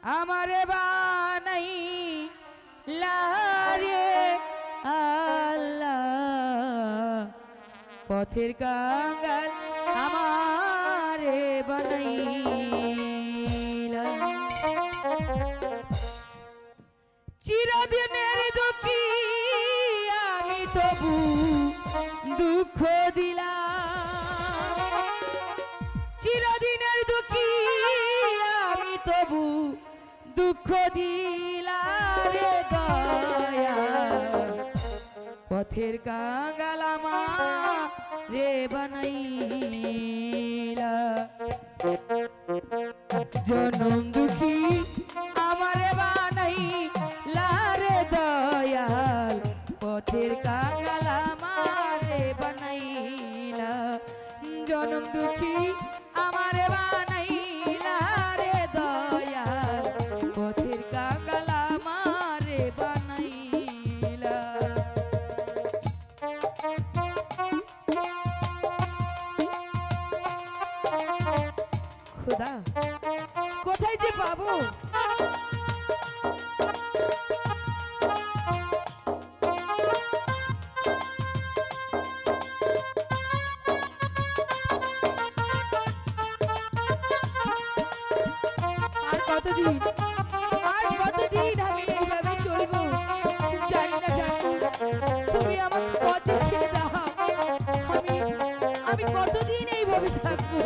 আমারে বানাই লারে আল্লাহ পথের কাঙ্গাল আমারে বানাইলা চিরদিনের দুঃখী আমি তবু দুঃখ দিলাম চিরদিনের দুঃখী আমি তবু দুঃখ দিলাম রে দয়া পথের কাঙ্গাল আমারে বানাইলা জনম দুঃখী আমারে বানাইলা রে দয়াল পথের কাঙ্গাল আমারে বানাইলা জনম দুঃখী আমারে বানাইলা রে দয়াল পথের কাঙ্গাল আমারে বানাইলা খোদা কোথায় যে পাবো কতদিন আমি এইভাবে চলবো জানি না জানি তুমি আমাকে পথ দেখিয়ে দাও আমি কতদিন এইভাবে থাকবো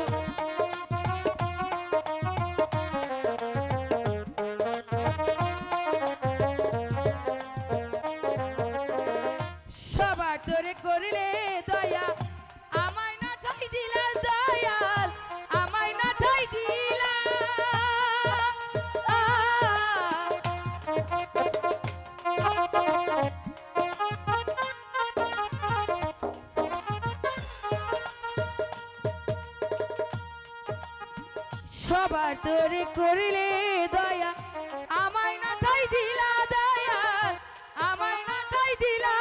সবার তোরে করলে দয়া আমায় না ঠাই দিলা দয়াল আমায় না ঠাই দিলা সবার তোরে করলে দয়া আমায় না ঠাই দিলা দয়াল আমায় না ঠাই দিলা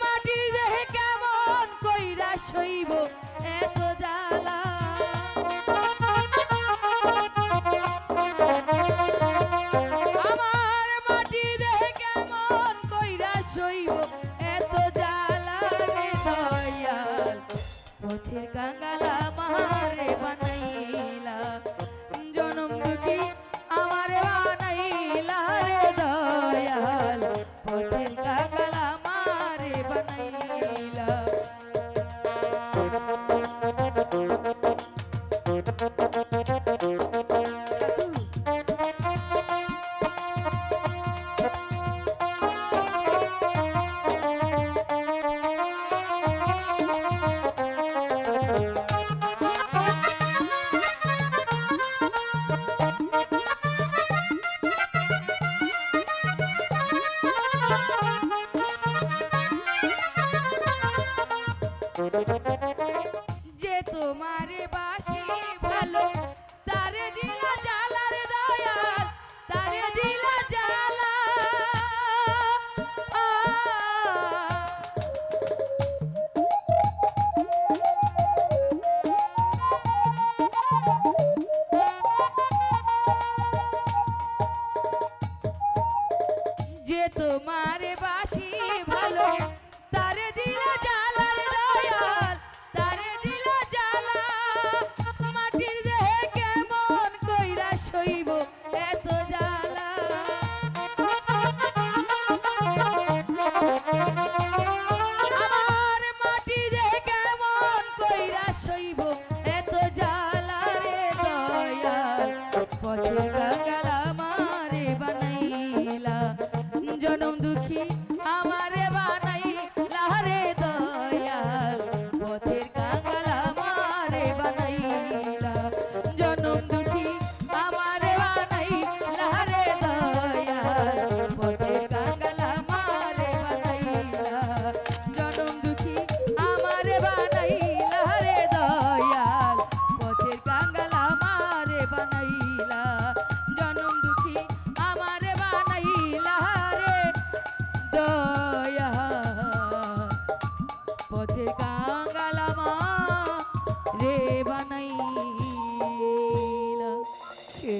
মাটি দেহে কেমন কইরা সইব এত জ্বালা আমার মাটি দেহে কেমন কইরা সইব এত জ্বালা রে দয়াল পথের কাঙ্গাল আমারে বানাইলা জনম দুঃখী আমারে বানাইলা রে দয়াল পথের কাঙ্গাল আমারে বানাইলা যে তোমারে বাসি ভালো তারে দিলা জ্বালা রে দয়াল তারে দিলা জ্বালা যে তোমারে বাসি ভালো তারে দিলা জ্বালা রে দয়াল তারে দিলা জ্বালা মাটির দেহে কেমন কইরা সইব এত জ্বালা আমার মাটি দেহে কেমন কইরা সইব এত জ্বালা রে দয়াল পথে